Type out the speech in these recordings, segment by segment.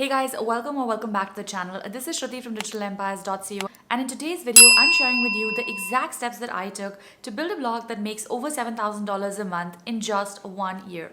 Hey guys, welcome or welcome back to the channel. This is Shruti from digitalempires.co, and in today's video, I'm sharing with you the exact steps that I took to build a blog that makes over $7,000 a month in just 1 year.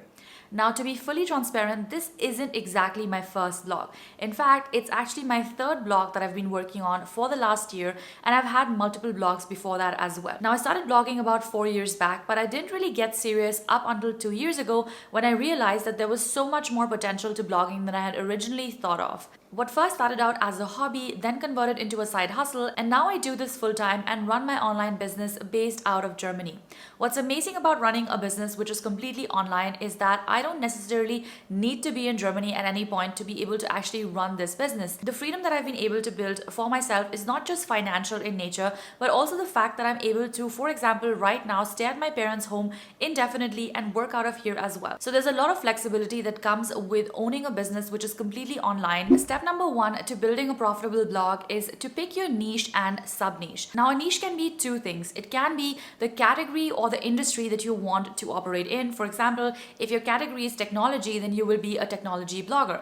Now, to be fully transparent, this isn't exactly my first blog. In fact, it's actually my third blog that I've been working on for the last year, and I've had multiple blogs before that as well. Now, I started blogging about 4 years back, but I didn't really get serious up until 2 years ago when I realized that there was so much more potential to blogging than I had originally thought of. What first started out as a hobby, then converted into a side hustle, and now I do this full time and run my online business based out of Germany. What's amazing about running a business which is completely online is that I don't necessarily need to be in Germany at any point to be able to actually run this business. The freedom that I've been able to build for myself is not just financial in nature, but also the fact that I'm able to, for example, right now stay at my parents' home indefinitely and work out of here as well. So there's a lot of flexibility that comes with owning a business which is completely online. Step number one to building a profitable blog is to pick your niche and sub-niche. Now, a niche can be two things. It can be the category or the industry that you want to operate in. For example, if your category is technology, then you will be a technology blogger.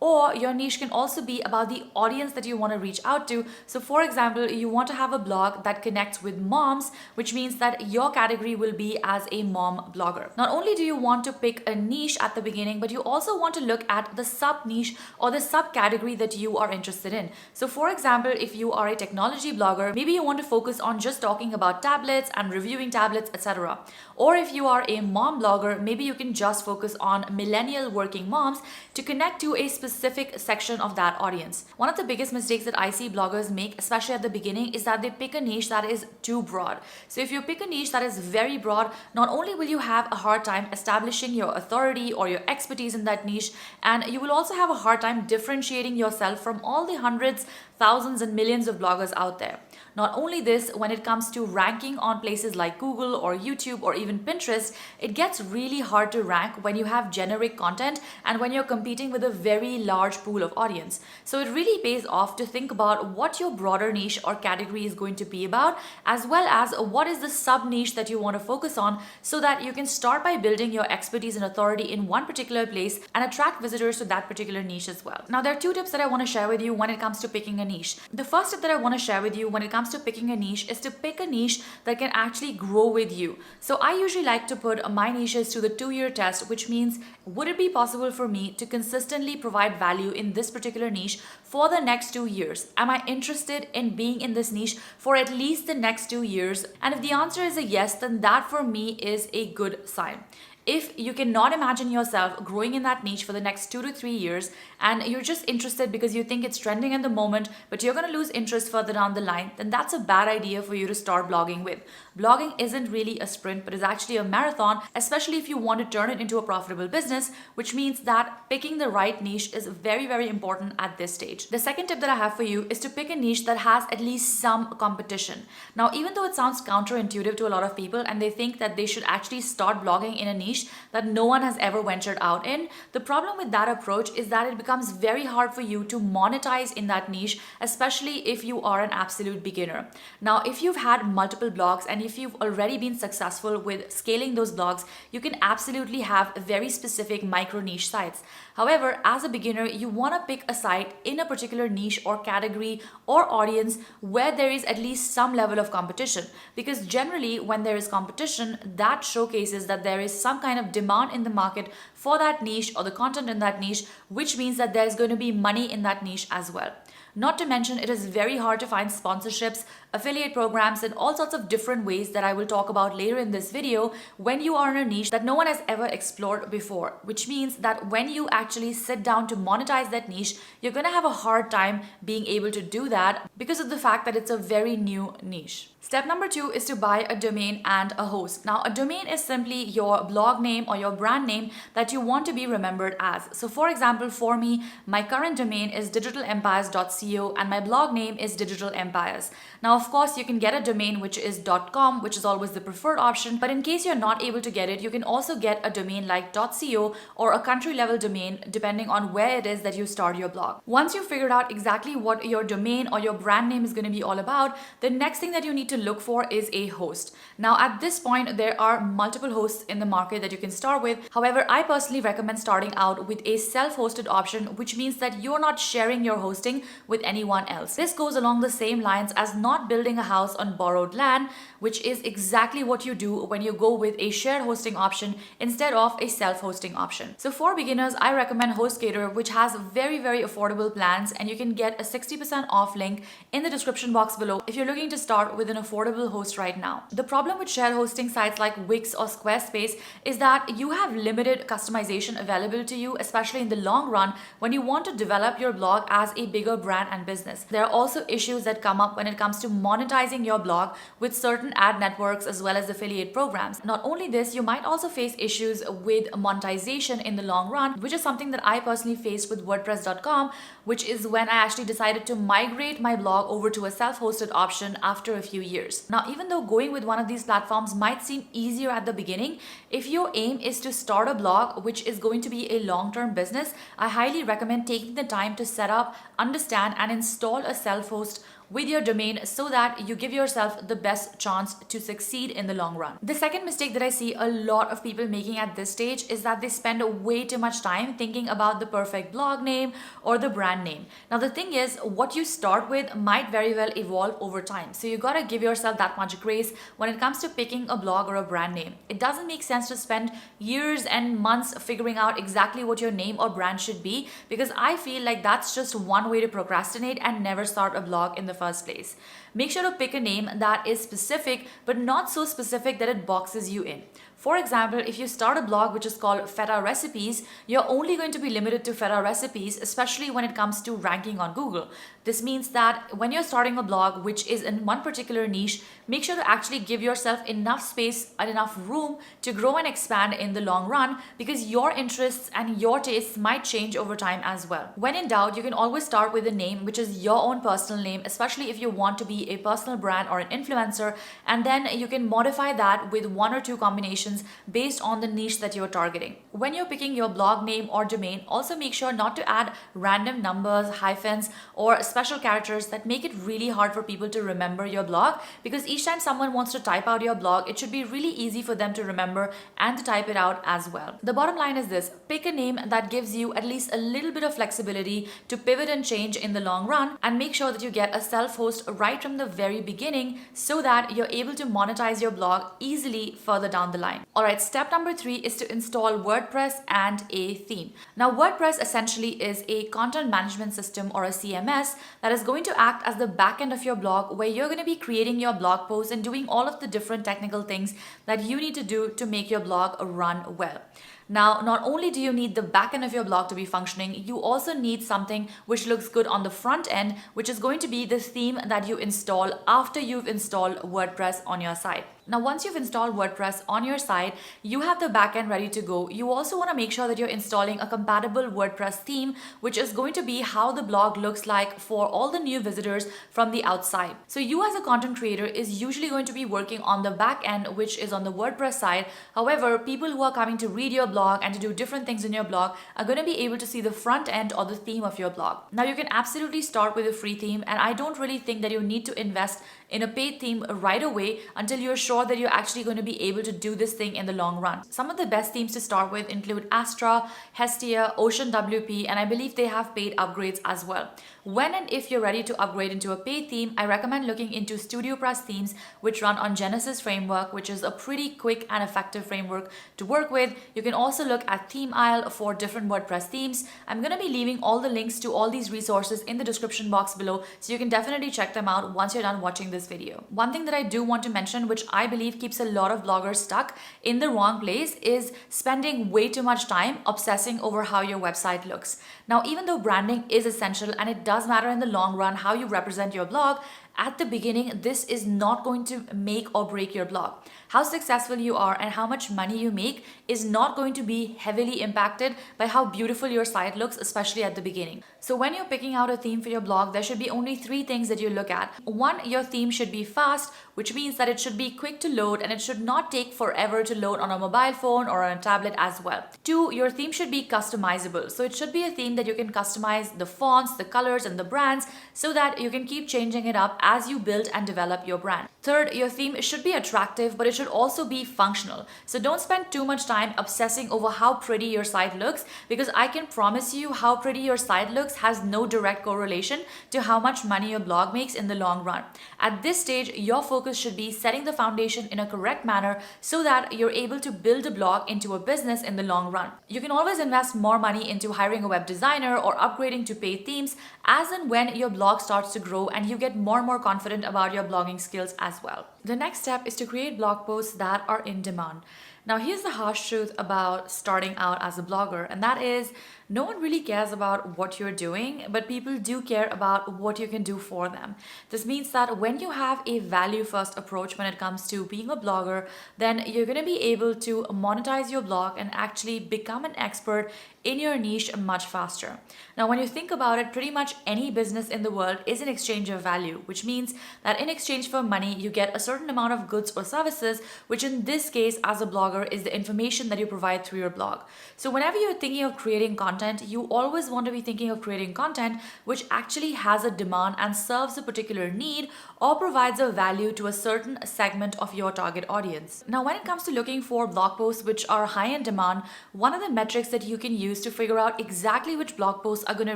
Or your niche can also be about the audience that you want to reach out to. So for example, you want to have a blog that connects with moms, which means that your category will be as a mom blogger. Not only do you want to pick a niche at the beginning, but you also want to look at the sub niche or the subcategory that you are interested in. So for example, if you are a technology blogger, maybe you want to focus on just talking about tablets and reviewing tablets, etc. Or if you are a mom blogger, maybe you can just focus on millennial working moms to connect to a specific section of that audience. One of the biggest mistakes that I see bloggers make, especially at the beginning, is that they pick a niche that is too broad. So if you pick a niche that is very broad, not only will you have a hard time establishing your authority or your expertise in that niche, and you will also have a hard time differentiating yourself from all the hundreds, thousands, and millions of bloggers out there. Not only this, when it comes to ranking on places like Google or YouTube or even Pinterest, it gets really hard to rank when you have generic content and when you're competing with a very large pool of audience. So it really pays off to think about what your broader niche or category is going to be about, as well as what is the sub niche that you want to focus on, so that you can start by building your expertise and authority in one particular place and attract visitors to that particular niche as well. Now, there are two tips that I want to share with you when it comes to picking a niche. The first tip that I want to share with you when it comes to picking a niche is to pick a niche that can actually grow with you. So I usually like to put my niches to the 2-year test, which means, would it be possible for me to consistently provide value in this particular niche for the next 2 years? Am I interested in being in this niche for at least the next 2 years? And if the answer is a yes, then that for me is a good sign. If you cannot imagine yourself growing in that niche for the next 2 to 3 years, and you're just interested because you think it's trending at the moment, but you're going to lose interest further down the line, then that's a bad idea for you to start blogging with. Blogging isn't really a sprint, but is actually a marathon, especially if you want to turn it into a profitable business, which means that picking the right niche is very, very important at this stage. The second tip that I have for you is to pick a niche that has at least some competition. Now, even though it sounds counterintuitive to a lot of people and they think that they should actually start blogging in a niche that no one has ever ventured out in, the problem with that approach is that it becomes very hard for you to monetize in that niche, especially if you are an absolute beginner. Now, if you've had multiple blogs and if you've already been successful with scaling those blogs, you can absolutely have very specific micro niche sites. However, as a beginner, you want to pick a site in a particular niche or category or audience where there is at least some level of competition, because generally when there is competition, that showcases that there is some kind of demand in the market for that niche or the content in that niche, which means that there's going to be money in that niche as well. Not to mention, it is very hard to find sponsorships, affiliate programs, and all sorts of different ways that I will talk about later in this video when you are in a niche that no one has ever explored before, which means that when you actually sit down to monetize that niche, you're going to have a hard time being able to do that because of the fact that it's a very new niche. Step number 2 is to buy a domain and a host. Now, a domain is simply your blog name or your brand name that you want to be remembered as. So for example, for me, my current domain is digitalempires.co and my blog name is Digital Empires. Now, of course, you can get a domain which is .com, which is always the preferred option. But in case you're not able to get it, you can also get a domain like .co or a country level domain, depending on where it is that you start your blog. Once you've figured out exactly what your domain or your brand name is going to be all about, the next thing that you need need to look for is a host. Now at this point, there are multiple hosts in the market that you can start with. However, I personally recommend starting out with a self-hosted option, which means that you're not sharing your hosting with anyone else. This goes along the same lines as not building a house on borrowed land, which is exactly what you do when you go with a shared hosting option instead of a self-hosting option. So for beginners, I recommend HostGator, which has very affordable plans, and you can get a 60% off link in the description box below if you're looking to start with an affordable host right now. The problem with shared hosting sites like Wix or Squarespace is that you have limited customization available to you, especially in the long run when you want to develop your blog as a bigger brand and business. There are also issues that come up when it comes to monetizing your blog with certain ad networks as well as affiliate programs. Not only this, you might also face issues with monetization in the long run, which is something that I personally faced with WordPress.com, which is when I actually decided to migrate my blog over to a self-hosted option after a few years. Now, even though going with one of these platforms might seem easier at the beginning, if your aim is to start a blog, which is going to be a long-term business, I highly recommend taking the time to set up, understand, and install a self-host with your domain so that you give yourself the best chance to succeed in the long run. The second mistake that I see a lot of people making at this stage is that they spend way too much time thinking about the perfect blog name or the brand name. Now the thing is, what you start with might very well evolve over time. So you gotta give yourself that much grace when it comes to picking a blog or a brand name. It doesn't make sense to spend years and months figuring out exactly what your name or brand should be, because I feel like that's just one way to procrastinate and never start a blog in the first place. Make sure to pick a name that is specific, but not so specific that it boxes you in. For example, if you start a blog which is called Feta Recipes, you're only going to be limited to Feta recipes, especially when it comes to ranking on Google. This means that when you're starting a blog which is in one particular niche, make sure to actually give yourself enough space and enough room to grow and expand in the long run, because your interests and your tastes might change over time as well. When in doubt, you can always start with a name which is your own personal name, especially if you want to be a personal brand or an influencer, and then you can modify that with one or two combinations based on the niche that you're targeting. When you're picking your blog name or domain, also make sure not to add random numbers, hyphens, or special characters that make it really hard for people to remember your blog, because each time someone wants to type out your blog, it should be really easy for them to remember and to type it out as well. The bottom line is this: pick a name that gives you at least a little bit of flexibility to pivot and change in the long run, and make sure that you get a self-host right from the very beginning so that you're able to monetize your blog easily further down the line. Alright, step number 3 is to install WordPress and a theme. Now, WordPress essentially is a content management system, or a CMS, that is going to act as the back end of your blog, where you're going to be creating your blog posts and doing all of the different technical things that you need to do to make your blog run well. Now, not only do you need the back end of your blog to be functioning, you also need something which looks good on the front end, which is going to be the theme that you install after you've installed WordPress on your site. Now, once you've installed WordPress on your site, you have the backend ready to go. You also want to make sure that you're installing a compatible WordPress theme, which is going to be how the blog looks like for all the new visitors from the outside. So you as a content creator is usually going to be working on the backend, which is on the WordPress side. However, people who are coming to read your blog and to do different things in your blog are going to be able to see the front end or the theme of your blog. Now, you can absolutely start with a free theme, and I don't really think that you need to invest in a paid theme right away until you're sure that you're actually going to be able to do this thing in the long run. Some of the best themes to start with include Astra, Hestia, Ocean WP, and I believe they have paid upgrades as well. When and if you're ready to upgrade into a paid theme, I recommend looking into StudioPress themes, which run on Genesis framework, which is a pretty quick and effective framework to work with. You can also look at Theme Isle for different WordPress themes. I'm going to be leaving all the links to all these resources in the description box below, so you can definitely check them out once you're done watching this video. One thing that I do want to mention, which I believe keeps a lot of bloggers stuck in the wrong place, is spending way too much time obsessing over how your website looks. Now, even though branding is essential and it does matter in the long run how you represent your blog, at the beginning, this is not going to make or break your blog. How successful you are and how much money you make is not going to be heavily impacted by how beautiful your site looks, especially at the beginning. So when you're picking out a theme for your blog, there should be only 3 things that you look at. One, your theme should be fast, which means that it should be quick to load and it should not take forever to load on a mobile phone or on a tablet as well. 2, your theme should be customizable. So it should be a theme that you can customize the fonts, the colors, and the brands so that you can keep changing it up as you build and develop your brand. 3rd, your theme should be attractive, but it should also be functional. So don't spend too much time obsessing over how pretty your site looks, because I can promise you how pretty your site looks has no direct correlation to how much money your blog makes in the long run. At this stage, your focus should be setting the foundation in a correct manner so that you're able to build a blog into a business in the long run. You can always invest more money into hiring a web designer or upgrading to paid themes as and when your blog starts to grow and you get more and more confident about your blogging skills as well. The next step is to create blog posts that are in demand. Now, here's the harsh truth about starting out as a blogger, and that is no one really cares about what you're doing, but people do care about what you can do for them. This means that when you have a value-first approach when it comes to being a blogger, then you're going to be able to monetize your blog and actually become an expert in your niche much faster. Now, when you think about it, pretty much any business in the world is an exchange of value, which means that in exchange for money, you get a certain amount of goods or services, which in this case, as a blogger, is the information that you provide through your blog. So whenever you're thinking of creating content, you always want to be thinking of creating content which actually has a demand and serves a particular need or provides a value to a certain segment of your target audience. Now, when it comes to looking for blog posts which are high in demand, one of the metrics that you can use to figure out exactly which blog posts are going to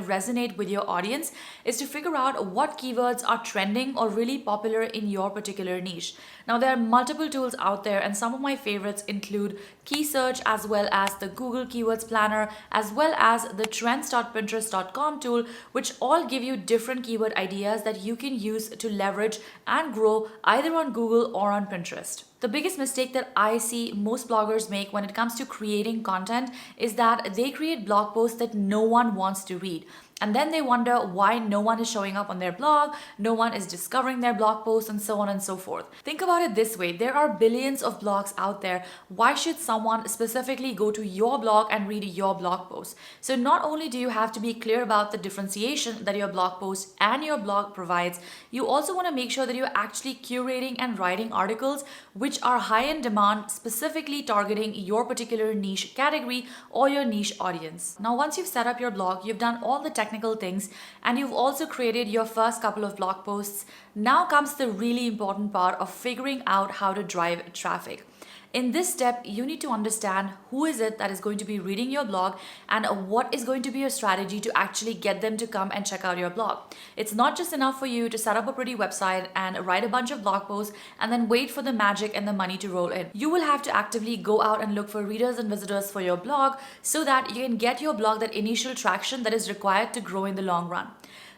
resonate with your audience is to figure out what keywords are trending or really popular in your particular niche. Now, there are multiple tools out there, and some of my favorites include Key Search as well as the Google Keywords Planner as well as the trends.pinterest.com tool, which all give you different keyword ideas that you can use to leverage and grow either on Google or on Pinterest. The biggest mistake that I see most bloggers make when it comes to creating content is that they create blog posts that no one wants to read. And then they wonder why no one is showing up on their blog, no one is discovering their blog posts, and so on and so forth. Think about it this way. There are billions of blogs out there. Why should someone specifically go to your blog and read your blog post? So not only do you have to be clear about the differentiation that your blog post and your blog provides, you also want to make sure that you're actually curating and writing articles which are high in demand, specifically targeting your particular niche category or your niche audience. Now, once you've set up your blog, you've done all the technical things, and you've also created your first couple of blog posts. Now comes the really important part of figuring out how to drive traffic. In this step, you need to understand who is it that is going to be reading your blog and what is going to be your strategy to actually get them to come and check out your blog. It's not just enough for you to set up a pretty website and write a bunch of blog posts and then wait for the magic and the money to roll in. You will have to actively go out and look for readers and visitors for your blog so that you can get your blog that initial traction that is required to grow in the long run.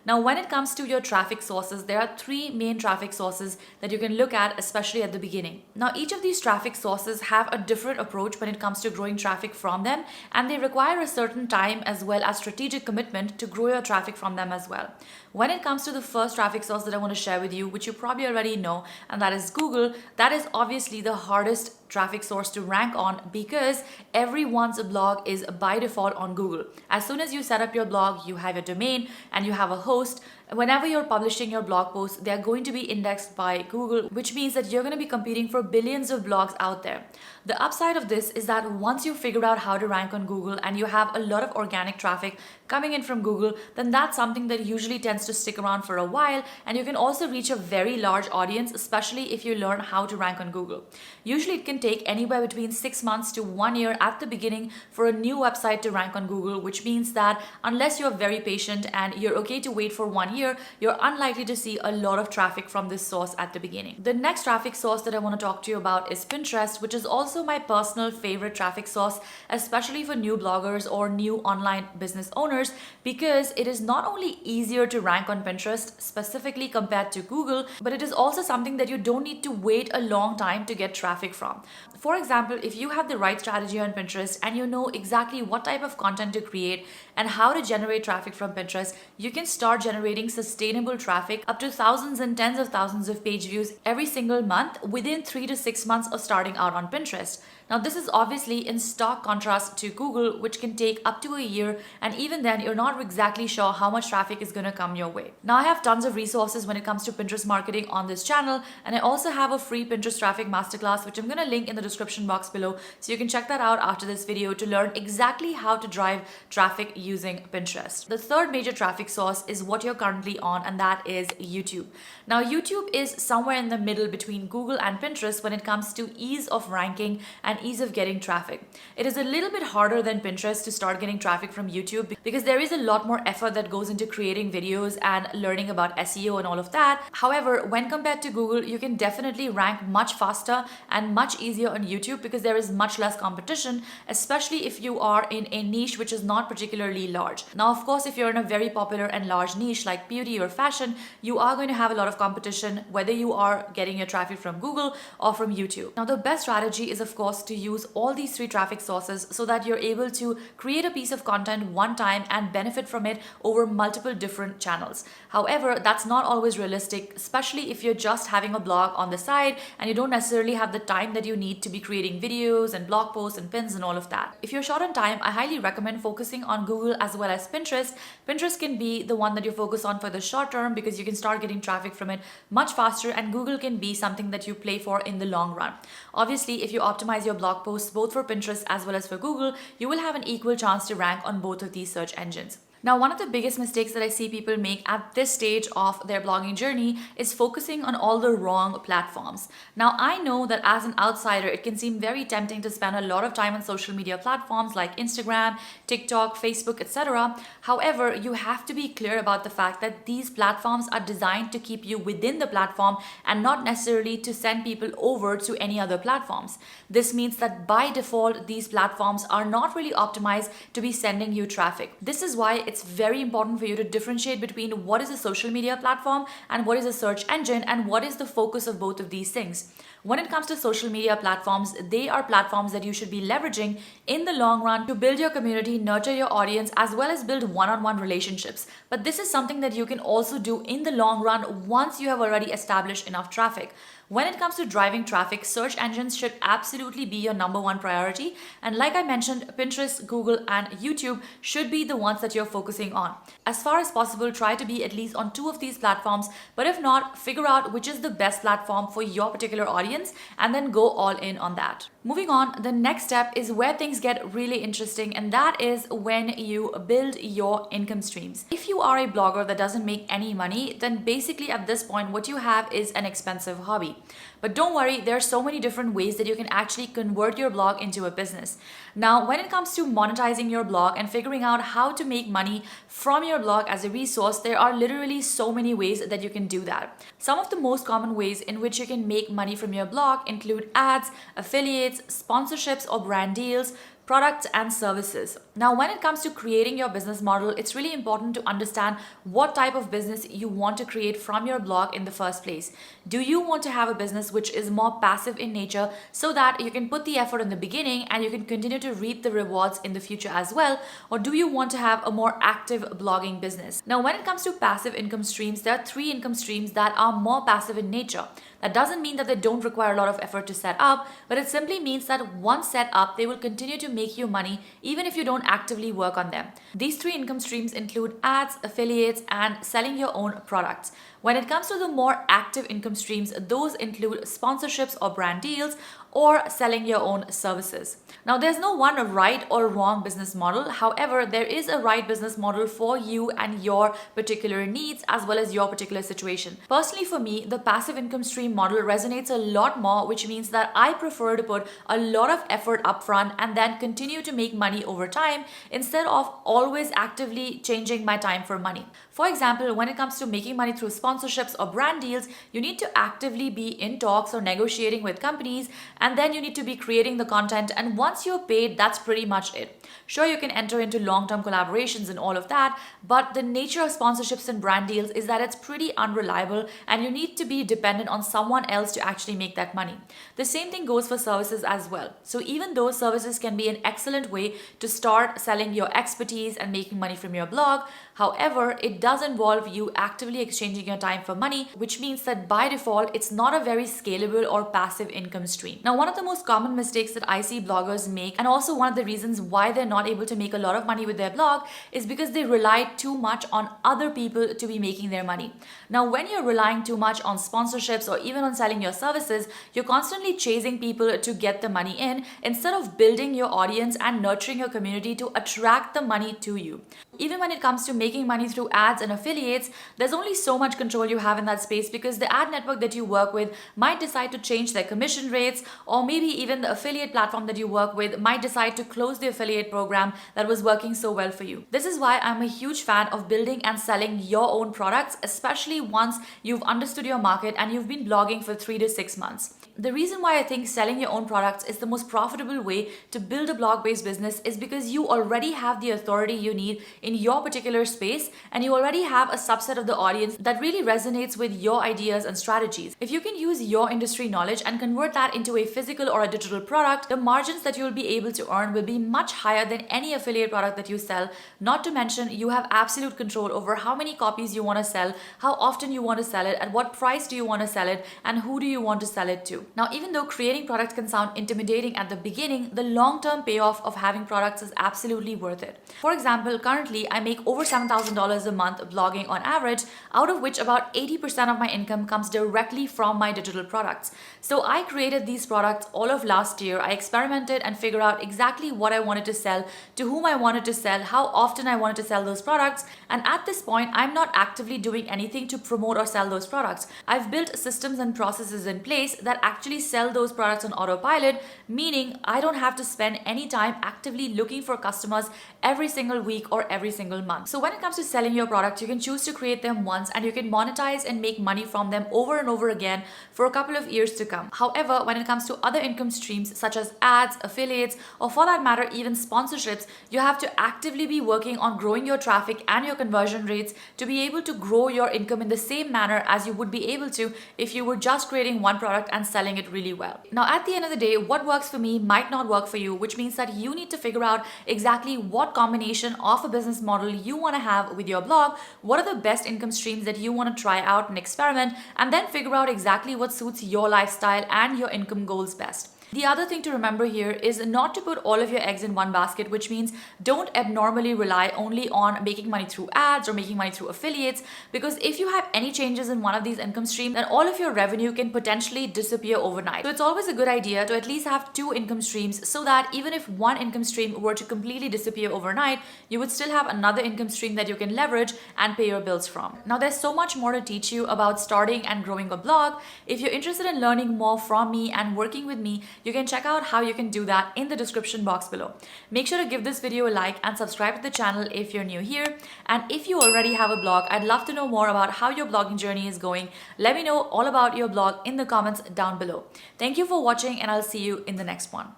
Now, when it comes to your traffic sources, there are 3 main traffic sources that you can look at, especially at the beginning. Now, each of these traffic sources have a different approach when it comes to growing traffic from them, and they require a certain time as well as strategic commitment to grow your traffic from them as well. When it comes to the first traffic source that I want to share with you, which you probably already know, and that is Google, that is obviously the hardest traffic source to rank on because everyone's blog is by default on Google. As soon as you set up your blog, you have a domain and you have a host. Whenever you're publishing your blog posts, they're going to be indexed by Google, which means that you're going to be competing for billions of blogs out there. The upside of this is that once you figure out how to rank on Google and you have a lot of organic traffic coming in from Google, then that's something that usually tends to stick around for a while, and you can also reach a very large audience, especially if you learn how to rank on Google. Usually it can take anywhere between 6 months to 1 year at the beginning for a new website to rank on Google, which means that unless you're very patient and you're okay to wait for 1 year, you're unlikely to see a lot of traffic from this source at the beginning. The next traffic source that I want to talk to you about is Pinterest, which is also my personal favorite traffic source, especially for new bloggers or new online business owners, because it is not only easier to rank on Pinterest specifically compared to Google, but it is also something that you don't need to wait a long time to get traffic from. For example, if you have the right strategy on Pinterest and you know exactly what type of content to create and how to generate traffic from Pinterest, you can start generating sustainable traffic up to thousands and tens of thousands of page views every single month within 3 to 6 months of starting out on Pinterest. Now, this is obviously in stark contrast to Google, which can take up to a year, and even then, you're not exactly sure how much traffic is going to come your way. Now, I have tons of resources when it comes to Pinterest marketing on this channel, and I also have a free Pinterest traffic masterclass, which I'm going to link in the description box below, so you can check that out after this video to learn exactly how to drive traffic using Pinterest. The third major traffic source is what you're currently on, and that is YouTube. Now, YouTube is somewhere in the middle between Google and Pinterest when it comes to ease of ranking and ease of getting traffic. It is a little bit harder than Pinterest to start getting traffic from YouTube because there is a lot more effort that goes into creating videos and learning about SEO and all of that. However, when compared to Google, you can definitely rank much faster and much easier on YouTube because there is much less competition, especially if you are in a niche which is not particularly large. Now, of course, if you're in a very popular and large niche like beauty or fashion, you are going to have a lot of competition, whether you are getting your traffic from Google or from YouTube. Now, the best strategy is, of course, to use all these three traffic sources so that you're able to create a piece of content one time and benefit from it over multiple different channels. However, that's not always realistic, especially if you're just having a blog on the side and you don't necessarily have the time that you need to be creating videos and blog posts and pins and all of that. If you're short on time, I highly recommend focusing on Google as well as Pinterest. Pinterest can be the one that you focus on for the short term because you can start getting traffic from it much faster, and Google can be something that you play for in the long run. Obviously, if you optimize your blog posts both for Pinterest as well as for Google, you will have an equal chance to rank on both of these search engines. Now, one of the biggest mistakes that I see people make at this stage of their blogging journey is focusing on all the wrong platforms. Now, I know that as an outsider, it can seem very tempting to spend a lot of time on social media platforms like Instagram, TikTok, Facebook, etc. However, you have to be clear about the fact that these platforms are designed to keep you within the platform and not necessarily to send people over to any other platforms. This means that by default, these platforms are not really optimized to be sending you traffic. This is why it's very important for you to differentiate between what is a social media platform and what is a search engine and what is the focus of both of these things. When it comes to social media platforms, they are platforms that you should be leveraging in the long run to build your community, nurture your audience, as well as build one-on-one relationships. But this is something that you can also do in the long run once you have already established enough traffic. When it comes to driving traffic, search engines should absolutely be your number one priority. And like I mentioned, Pinterest, Google, and YouTube should be the ones that you're focusing on. As far as possible, try to be at least on two of these platforms, but if not, figure out which is the best platform for your particular audience and then go all in on that. Moving on, the next step is where things get really interesting, and that is when you build your income streams. If you are a blogger that doesn't make any money, then basically at this point, what you have is an expensive hobby. But don't worry, there are so many different ways that you can actually convert your blog into a business. Now, when it comes to monetizing your blog and figuring out how to make money from your blog as a resource, there are literally so many ways that you can do that. Some of the most common ways in which you can make money from your blog include ads, affiliates, sponsorships or brand deals, products and services. Now, when it comes to creating your business model, it's really important to understand what type of business you want to create from your blog in the first place. Do you want to have a business which is more passive in nature so that you can put the effort in the beginning and you can continue to reap the rewards in the future as well? Or do you want to have a more active blogging business? Now, when it comes to passive income streams, there are three income streams that are more passive in nature. That doesn't mean that they don't require a lot of effort to set up, but it simply means that once set up, they will continue to make you money even if you don't actively work on them. These three income streams include ads, affiliates, and selling your own products. When it comes to the more active income streams, those include sponsorships or brand deals or selling your own services. Now, there's no one right or wrong business model. However, there is a right business model for you and your particular needs as well as your particular situation. Personally, for me, the passive income stream model resonates a lot more, which means that I prefer to put a lot of effort upfront and then continue to make money over time instead of always actively changing my time for money. For example, when it comes to making money through sponsorships, sponsorships or brand deals, you need to actively be in talks or negotiating with companies, and then you need to be creating the content. And once you're paid, that's pretty much it. Sure, you can enter into long-term collaborations and all of that, but the nature of sponsorships and brand deals is that it's pretty unreliable and you need to be dependent on someone else to actually make that money. The same thing goes for services as well. So even though services can be an excellent way to start selling your expertise and making money from your blog, however, it does involve you actively exchanging your time for money, which means that by default, it's not a very scalable or passive income stream. Now, one of the most common mistakes that I see bloggers make, and also one of the reasons why they're not able to make a lot of money with their blog, is because they rely too much on other people to be making their money. Now, when you're relying too much on sponsorships or even on selling your services, you're constantly chasing people to get the money in instead of building your audience and nurturing your community to attract the money to you. Even when it comes to making money through ads and affiliates, there's only so much control you have in that space because the ad network that you work with might decide to change their commission rates, or maybe even the affiliate platform that you work with might decide to close the affiliate program that was working so well for you. This is why I'm a huge fan of building and selling your own products, especially once you've understood your market and you've been blogging for 3 to 6 months. The reason why I think selling your own products is the most profitable way to build a blog-based business is because you already have the authority you need in your particular space, and you already have a subset of the audience that really resonates with your ideas and strategies. If you can use your industry knowledge and convert that into a physical or a digital product, the margins that you'll be able to earn will be much higher than any affiliate product that you sell. Not to mention, you have absolute control over how many copies you want to sell, how often you want to sell it, at what price do you want to sell it, and who do you want to sell it to. Now, even though creating products can sound intimidating at the beginning, the long-term payoff of having products is absolutely worth it. For example, currently I make over $7,000 a month blogging on average, out of which about 80% of my income comes directly from my digital products. So I created these products all of last year. I experimented and figured out exactly what I wanted to sell, to whom I wanted to sell, how often I wanted to sell those products. And at this point, I'm not actively doing anything to promote or sell those products. I've built systems and processes in place that actually sell those products on autopilot, meaning I don't have to spend any time actively looking for customers every single week or every single month. So when it comes to selling your product, you can choose to create them once and you can monetize and make money from them over and over again for a couple of years to come. However, when it comes to other income streams such as ads, affiliates, or for that matter, even sponsorships, you have to actively be working on growing your traffic and your conversion rates to be able to grow your income in the same manner as you would be able to if you were just creating one product and selling it really well. Now, at the end of the day, what works for me might not work for you, which means that you need to figure out exactly what combination of a business model you want to have with your blog, what are the best income streams that you want to try out and experiment, and then figure out exactly what suits your lifestyle and your income goals best. The other thing to remember here is not to put all of your eggs in one basket, which means don't abnormally rely only on making money through ads or making money through affiliates, because if you have any changes in one of these income streams, then all of your revenue can potentially disappear overnight. So it's always a good idea to at least have 2 income streams so that even if one income stream were to completely disappear overnight, you would still have another income stream that you can leverage and pay your bills from. Now, there's so much more to teach you about starting and growing a blog. If you're interested in learning more from me and working with me, you can check out how you can do that in the description box below. Make sure to give this video a like and subscribe to the channel if you're new here. And if you already have a blog, I'd love to know more about how your blogging journey is going. Let me know all about your blog in the comments down below. Thank you for watching, and I'll see you in the next one.